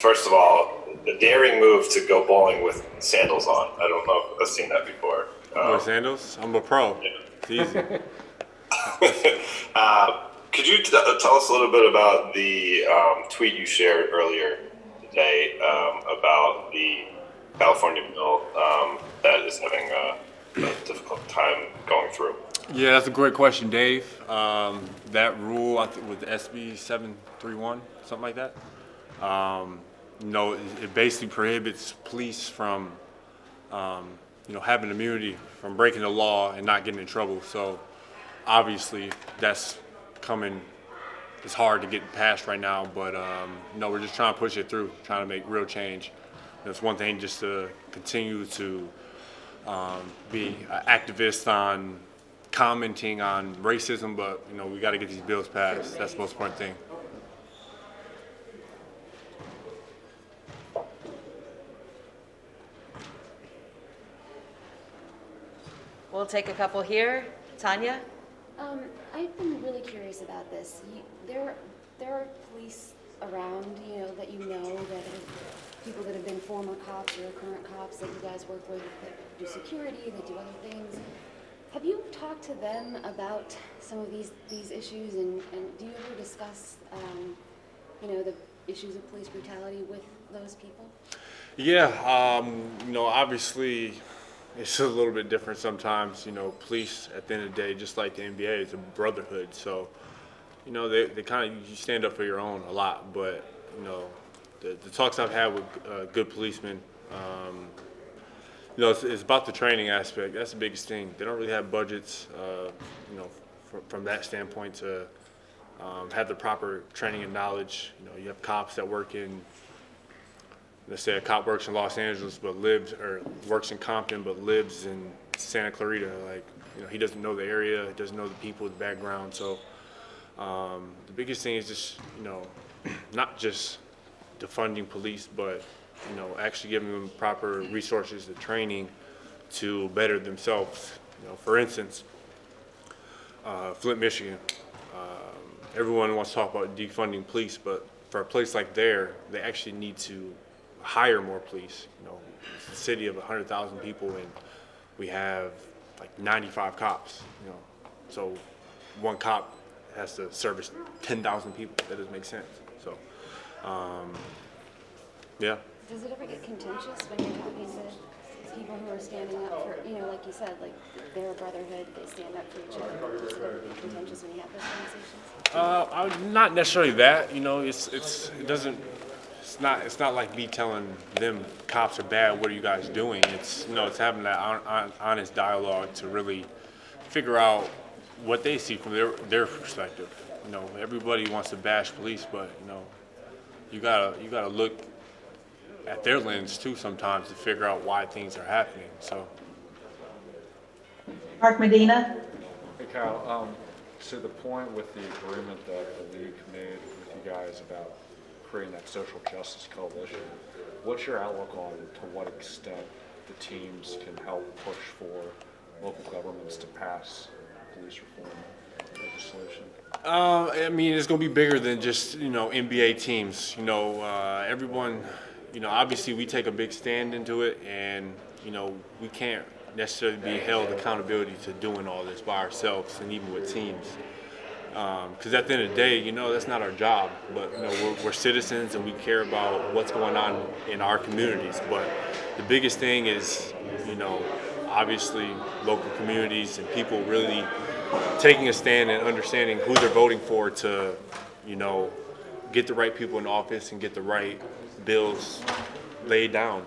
First of all, the daring move to go bowling with sandals on. I don't know if I've seen that before. With sandals? I'm a pro. Yeah. It's easy. Could you tell us a little bit about the tweet you shared earlier today about the California bill that is having a difficult time going through? Yeah, that's a great question, Dave. That rule, I think, with SB 731, something like that. It basically prohibits police from, having immunity from breaking the law and not getting in trouble. So obviously that's coming. It's hard to get passed right now, but we're just trying to push it through, trying to make real change. It's one thing just to continue to be an activist on commenting on racism, but we got to get these bills passed. That's the most important thing. We'll take a couple here. Tanya? I've been really curious about this. There are police around, that that are people that have been former cops or current cops that you guys work with that do security, that do other things. Have you talked to them about some of these issues, and do you ever discuss, the issues of police brutality with those people? Yeah, obviously it's a little bit different sometimes. Police at the end of the day, just like the NBA, is a brotherhood. So, they kind of, you stand up for your own a lot. But, the talks I've had with good policemen, it's about the training aspect. That's the biggest thing. They don't really have budgets, from that standpoint to have the proper training and knowledge. You have cops that work in, let's say a cop works in Los Angeles but works in Compton but lives in Santa Clarita. He doesn't know the area, he doesn't know the people, the background. So the biggest thing is just, not just defunding police, but actually giving them proper resources and training to better themselves. For instance, Flint, Michigan. Everyone wants to talk about defunding police, but for a place like there, they actually need to hire more police. It's a city of 100,000 people, and we have like 95 cops. So one cop has to service 10,000 people. That doesn't make sense. So, yeah. Does it ever get contentious when you're talking to people who are standing up for, like you said, like they're a brotherhood, they stand up for each other? Does it ever get contentious when you have those conversations? Not necessarily that. It's not like me telling them cops are bad. What are you guys doing? It's having that honest dialogue to really figure out what they see from their perspective. Everybody wants to bash police, but you gotta look at their lens too sometimes to figure out why things are happening. So. Mark Medina. Hey Kyle, to the point with the agreement that the league made with you guys about creating that social justice coalition, what's your outlook on to what extent the teams can help push for local governments to pass police reform legislation? It's going to be bigger than just NBA teams. Everyone. Obviously we take a big stand into it, and we can't necessarily be held accountability to doing all this by ourselves, and even with teams. Because at the end of the day, that's not our job. But we're citizens, and we care about what's going on in our communities. But the biggest thing is, obviously local communities and people really taking a stand and understanding who they're voting for to, get the right people in office and get the right bills laid down.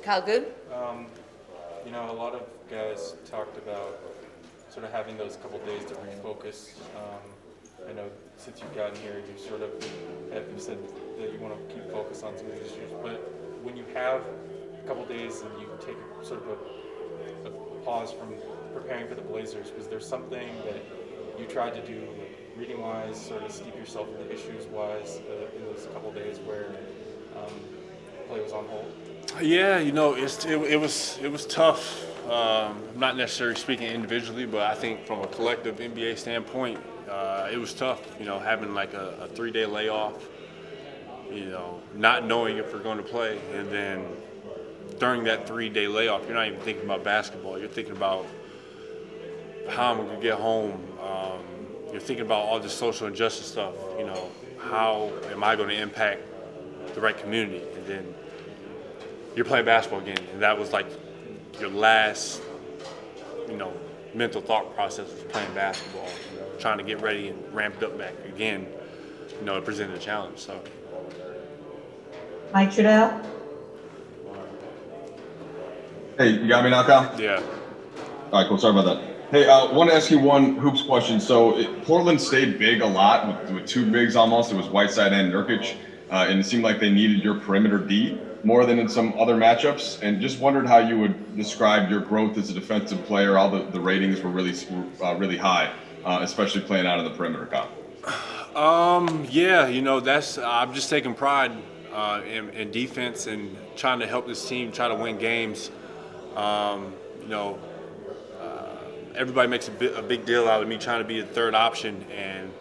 Kyle Good? A lot of guys talked about sort of having those couple days to refocus. I know since you've gotten here, you sort of have said that you want to keep focus on some of these issues. But when you have a couple days and you take sort of a pause from preparing for the Blazers, was there something that you tried to do reading-wise, sort of steep yourself into issues-wise in those couple days where play was on hold? Yeah, it was tough. I'm not necessarily speaking individually, but I think from a collective NBA standpoint, it was tough, having like a 3-day layoff, not knowing if we're going to play. And then during that 3-day layoff, you're not even thinking about basketball. You're thinking about how I'm going to get home. You're thinking about all this social injustice stuff, how am I going to impact the right community? And then you're playing basketball again. And that was like your last, mental thought process was playing basketball, trying to get ready and ramped up back again. It presented a challenge. So, Mike Trudell. Hey, you got me now, Kyle? yeah. All right, cool. Sorry about that. Hey, I want to ask you one hoops question. So Portland stayed big a lot with two bigs almost. It was Whiteside and Nurkic, and it seemed like they needed your perimeter D more than in some other matchups. And just wondered how you would describe your growth as a defensive player. All the ratings were really high, especially playing out of the perimeter, Kyle. Yeah, I'm just taking pride in defense and trying to help this team try to win games. Everybody makes a big deal out of me trying to be a third option, and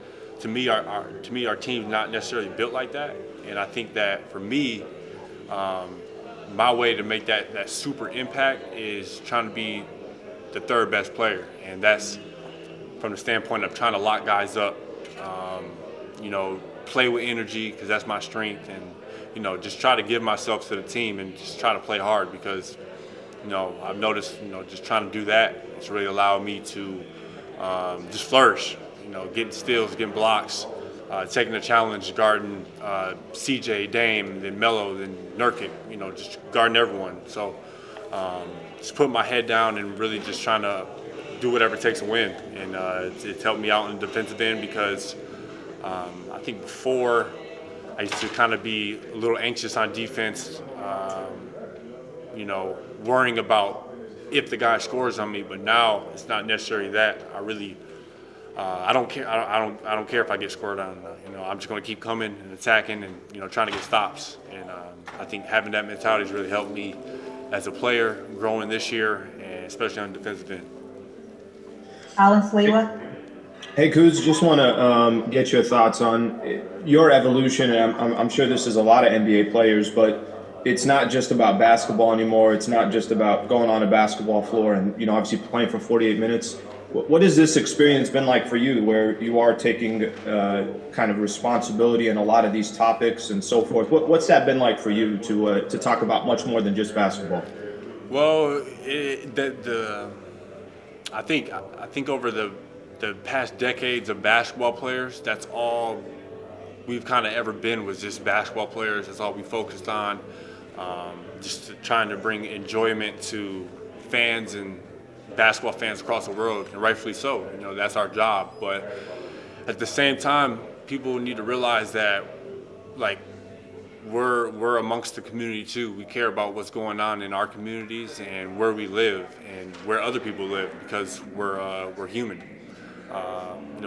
to me, our team's not necessarily built like that. And I think that for me, my way to make that super impact is trying to be the third best player, and that's from the standpoint of trying to lock guys up, play with energy because that's my strength, and just try to give myself to the team and just try to play hard because I've noticed just trying to do that, it's really allowed me to just flourish, getting steals, getting blocks, taking the challenge, guarding CJ, Dame, then Melo, then Nurkic, just guarding everyone. So just putting my head down and really just trying to do whatever it takes to win. And it's helped me out in the defensive end because I think before I used to kind of be a little anxious on defense, worrying about if the guy scores on me. But now it's not necessarily that. I don't care. I don't care if I get scored on. I'm just going to keep coming and attacking and trying to get stops. And I think having that mentality has really helped me as a player growing this year, and especially on the defensive end. Alan Sliwa. Hey, Kuz, just want to get your thoughts on your evolution. And I'm sure this is a lot of NBA players, but it's not just about basketball anymore. It's not just about going on a basketball floor and, obviously playing for 48 minutes. What has this experience been like for you where you are taking kind of responsibility in a lot of these topics and so forth? What's that been like for you to talk about much more than just basketball? Well, I think over the past decades of basketball players, that's all we've kind of ever been was just basketball players. That's all we focused on. Just trying to bring enjoyment to fans and basketball fans across the world, and rightfully so. That's our job. But at the same time, people need to realize that, we're amongst the community too. We care about what's going on in our communities and where we live and where other people live because we're human.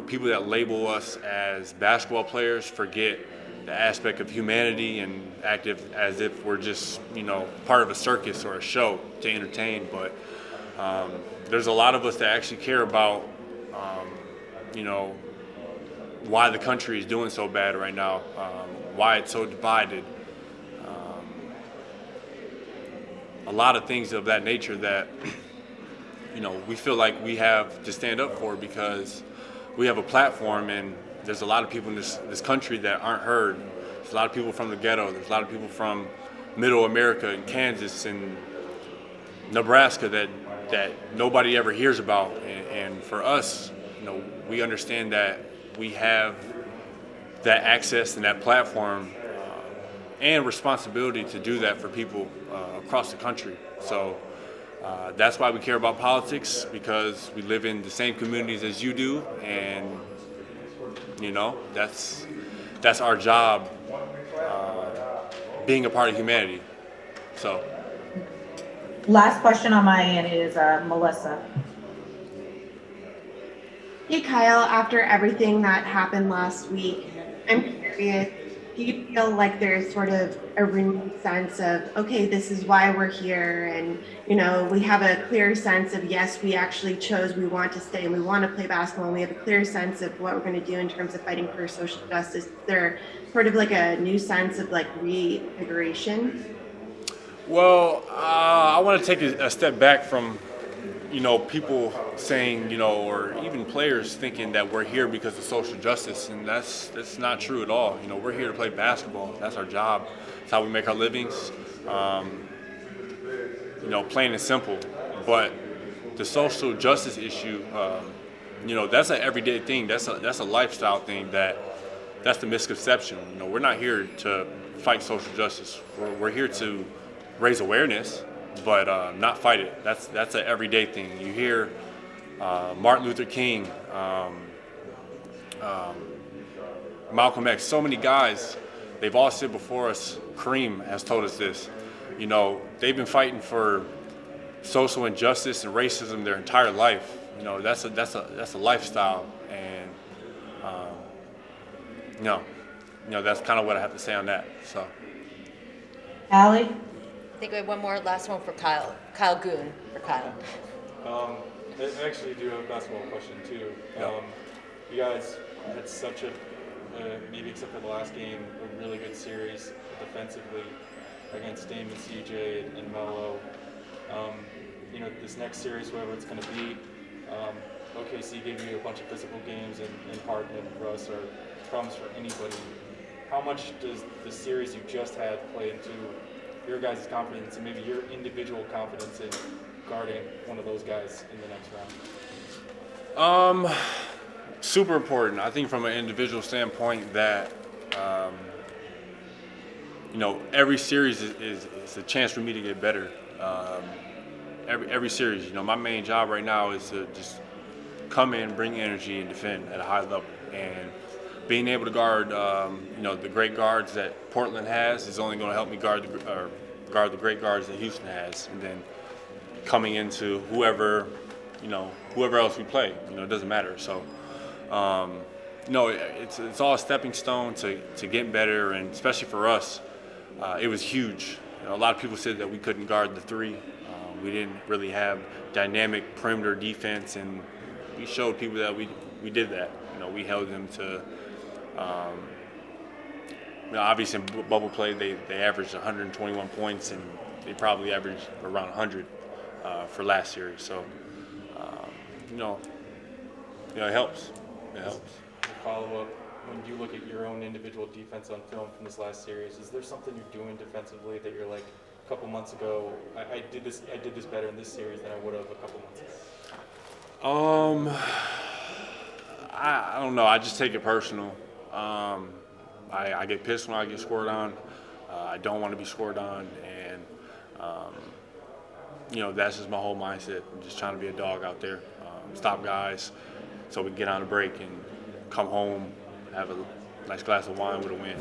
People that label us as basketball players forget the aspect of humanity and act as if we're just, part of a circus or a show to entertain. But there's a lot of us that actually care about, why the country is doing so bad right now, why it's so divided. A lot of things of that nature that, we feel like we have to stand up for because we have a platform and there's a lot of people in this country that aren't heard. There's a lot of people from the ghetto. There's a lot of people from middle America and Kansas and Nebraska that nobody ever hears about. And for us, we understand that we have that access and that platform and responsibility to do that for people across the country. So that's why we care about politics, because we live in the same communities as you do, and that's our job, being a part of humanity. So. Last question on my end is Melissa. Hey Kyle, after everything that happened last week, I'm curious, do you feel like there's sort of a renewed sense of, okay, this is why we're here, and we have a clear sense of, yes, we actually chose, we want to stay and we want to play basketball, and we have a clear sense of what we're going to do in terms of fighting for social justice? Is there sort of like a new sense of like reinvigoration? Well, I want to take a step back from people saying, or even players thinking that we're here because of social justice, and that's not true at all. We're here to play basketball. That's our job. That's how we make our livings. Plain and simple. But the social justice issue, that's an everyday thing. That's a lifestyle thing. That's the misconception. We're not here to fight social justice. We're here to raise awareness, but not fight it. That's an everyday thing. You hear Martin Luther King, Malcolm X, so many guys, they've all said before us. Kareem has told us this. They've been fighting for social injustice and racism their entire life. That's a lifestyle, and that's kind of what I have to say on that. So, Allie? I think we have one more, last one for Kyle. Kyle Goon for Kyle. I actually do have a basketball question too. Yeah. You guys had such a, maybe except for the last game, a really good series defensively against Dame and CJ and Melo. This next series, whoever it's going to be, OKC gave you a bunch of physical games, and Harden and Russ are problems for anybody. How much does the series you just had play into your guys' confidence and maybe your individual confidence in guarding one of those guys in the next round? Super important. I think from an individual standpoint that, every series is a chance for me to get better. Every series, my main job right now is to just come in, bring energy, and defend at a high level. And being able to guard, the great guards that Portland has is only going to help me guard the great guards that Houston has. And then coming into whoever else we play, it doesn't matter. So, it's all a stepping stone to getting better, and especially for us, it was huge. A lot of people said that we couldn't guard the three. We didn't really have dynamic perimeter defense, and we showed people that we did that. We held them to. Obviously, in bubble play, they averaged 121 points, and they probably averaged around 100 for last series. So, it helps. It helps. To follow up, when you look at your own individual defense on film from this last series, is there something you're doing defensively that you're like, a couple months ago, I did this better in this series than I would have a couple months ago? I don't know. I just take it personal. I get pissed when I get scored on. I don't want to be scored on, and that's just my whole mindset. I'm just trying to be a dog out there, stop guys, so we can get on a break and come home, have a nice glass of wine with a win.